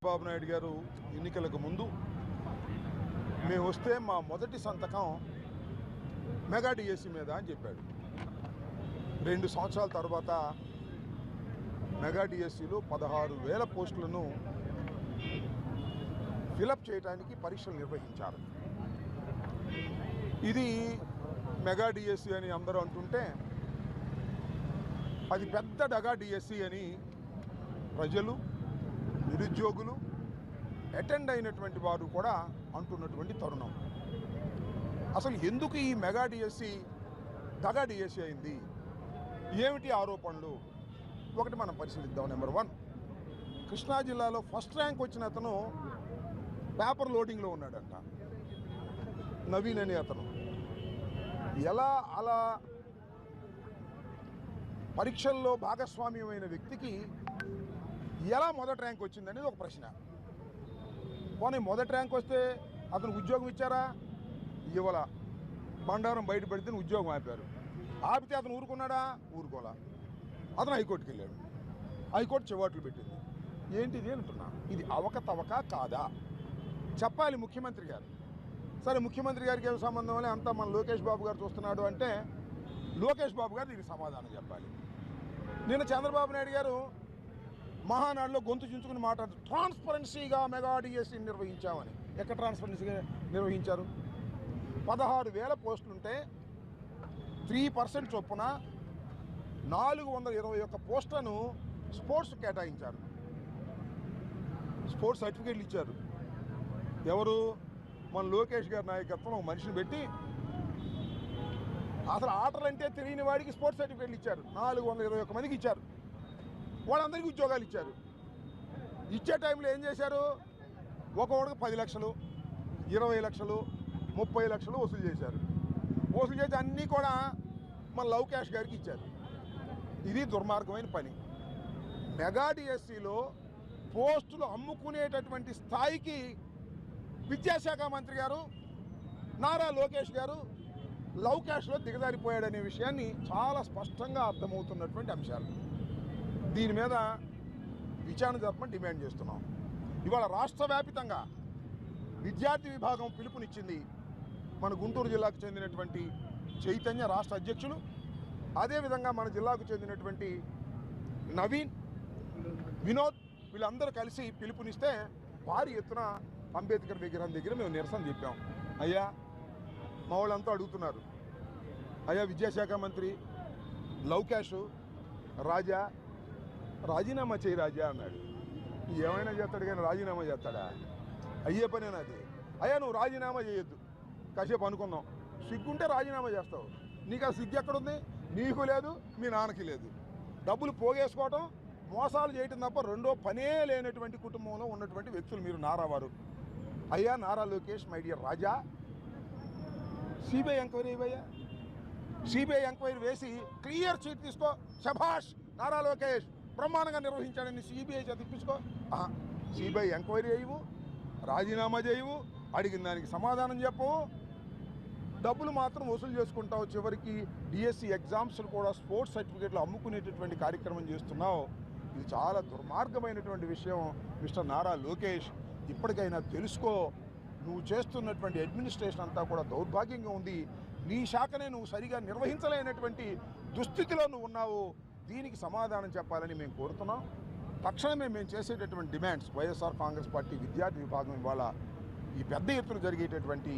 బాబు నాయుడు గారు ఎన్నికలకు ముందు మేము వస్తే మా మొదటి సంతకం మెగా డిఎస్సి మీద అని చెప్పాడు. 2 సంవత్సరాల తర్వాత మెగా డిఎస్సిలో 16,000 పోస్టులను ఫిలప్ చేయడానికి పరీక్షలు నిర్వహించారు. ఇది మెగా డిఎస్సి అని అందరూ అంటుంటే అది పెద్ద డగా డిఎస్సి అని ప్రజలు, నిరుద్యోగులు, అటెండ్ అయినటువంటి వారు కూడా అంటున్నటువంటి తరుణం. అసలు ఎందుకు ఈ మెగా డిఎస్సి దగా డిఎస్సి అయింది, ఏమిటి ఆరోపణలు, ఒకటి మనం పరిశీలిద్దాం. నెంబర్ 1, కృష్ణా జిల్లాలో ఫస్ట్ ర్యాంక్ వచ్చిన అతను పేపర్ లోడింగ్లో ఉన్నాడంట. నవీన్ అనే అతను అలా పరీక్షల్లో భాగస్వామ్యమైన వ్యక్తికి ఎలా మొదటి ర్యాంక్ వచ్చిందనేది ఒక ప్రశ్న. పోనీ మొదటి ర్యాంక్ వస్తే అతను ఉద్యోగం ఇచ్చారా? ఇవ్వాల. బండారం బయట పెడితే ఉద్యోగం ఆపారు. ఆపితే అతను ఊరుకున్నాడా? ఊరుకోలా. అతను హైకోర్టుకి వెళ్ళాడు. హైకోర్టు చివాట్లు పెట్టింది. ఏంటిది అంటున్నా, ఇది అవకతవక కాదా చెప్పాలి ముఖ్యమంత్రి గారు. సరే, ముఖ్యమంత్రి గారికి ఏం సంబంధం అని అంతా మన లోకేష్ బాబు గారు చూస్తున్నాడు అంటే లోకేష్ బాబు గారు దీనికి సమాధానం చెప్పాలి. నిన్న చంద్రబాబు నాయుడు గారు మహానాడులో గొంతు చించుకుని మాట్లాడుతూ ట్రాన్స్పరెన్సీగా మెగా డిఎస్సి నిర్వహించామని. ఎక్కడ ట్రాన్స్పరెన్సీగా నిర్వహించారు? 16,000 పోస్టులుంటే 3% చొప్పున 421 పోస్టులను స్పోర్ట్స్ కేటాయించారు. స్పోర్ట్స్ సర్టిఫికేట్లు ఇచ్చారు. ఎవరు? మన లోకేష్ గారి నాయకత్వం ఒక మనిషిని పెట్టి అసలు ఆటలంటే తెలియని వాడికి స్పోర్ట్స్ సర్టిఫికేట్లు ఇచ్చారు. 421 మందికి ఇచ్చారు. వాళ్ళందరికీ ఉద్యోగాలు ఇచ్చారు. ఇచ్చే టైంలో ఏం చేశారు? ఒక్కొక్కడికి 10 లక్షలు, 20 లక్షలు, 30 లక్షలు వసూలు చేశారు. వసూలు చేసి అన్నీ కూడా మన లోకేష్ గారికి ఇచ్చారు. ఇది దుర్మార్గమైన పని. మెగా డిఎస్సిలో పోస్టులు అమ్ముకునేటటువంటి స్థాయికి విద్యాశాఖ మంత్రి గారు నారా లోకేష్ గారు లౌకేష్లో దిగజారిపోయాడనే విషయాన్ని చాలా స్పష్టంగా అర్థమవుతున్నటువంటి అంశాలు. దీని మీద విచారణ జరపమని డిమాండ్ చేస్తున్నాం. ఇవాళ రాష్ట్ర వ్యాపితంగా విద్యార్థి విభాగం పిలుపునిచ్చింది. మన గుంటూరు జిల్లాకు చెందినటువంటి చైతన్య రాష్ట్ర అధ్యక్షులు, అదేవిధంగా మన జిల్లాకు చెందినటువంటి నవీన్, వినోద్, వీళ్ళందరూ కలిసి పిలుపునిస్తే భారీ ఎత్తున అంబేద్కర్ విగ్రహం దగ్గర మేము నిరసన చెప్పాం. అయ్యా, మా వాళ్ళంతా అడుగుతున్నారు, అయ్యా విద్యాశాఖ మంత్రి లౌకేష్ రాజీనామా చేయి రాజా అన్నాడు. ఏమైనా చేస్తాడు కానీ రాజీనామా చేస్తాడా? అయ్యే పనేనా అది? అయ్యా నువ్వు రాజీనామా చేయొద్దు, కాసేపు అనుకుందాం. సిగ్గుంటే రాజీనామా చేస్తావు. నీకు ఆ సిగ్గు ఎక్కడుంది? నీకు లేదు, మీ నాన్నకి లేదు. డబ్బులు పోగేసుకోవటం, మోసాలు చేయటం తప్ప రెండో పనే లేనటువంటి కుటుంబంలో ఉన్నటువంటి వ్యక్తులు మీరు నారావారు. అయ్యా Nara Lokesh, my dear Raja, CBI enquiry ఇవ్వయ్యా. సిబిఐ ఎంక్వైరీ వేసి క్లియర్ చీట్ తీసుకో. శభాష్ నారా లోకేష్ బ్రహ్మాండంగా నిర్వహించాడని సిబిఐ తెప్పించుకో. సిబిఐ ఎంక్వైరీ చేయవు, రాజీనామా చేయవు, అడిగిన దానికి సమాధానం చెప్పవు, డబ్బులు మాత్రం వసూలు చేసుకుంటావు. చివరికి డిఎస్సి ఎగ్జామ్స్లు కూడా స్పోర్ట్స్ సర్టిఫికేట్లు అమ్ముకునేటటువంటి కార్యక్రమం చేస్తున్నావు. ఇది చాలా దుర్మార్గమైనటువంటి విషయం. మిస్టర్ నారా లోకేష్, ఇప్పటికైనా తెలుసుకో. నువ్వు చేస్తున్నటువంటి అడ్మినిస్ట్రేషన్ అంతా కూడా దౌర్భాగ్యంగా ఉంది. నీ శాఖనే నువ్వు సరిగా నిర్వహించలేనటువంటి దుస్థితిలో నువ్వు ఉన్నావు. దీనికి సమాధానం చెప్పాలని మేము కోరుతున్నాం. తక్షణమే మేము చేసేటటువంటి డిమాండ్స్, వైఎస్ఆర్ కాంగ్రెస్ పార్టీ విద్యార్థి విభాగం ఇవాళ ఈ పెద్ద ఎత్తున జరిగేటటువంటి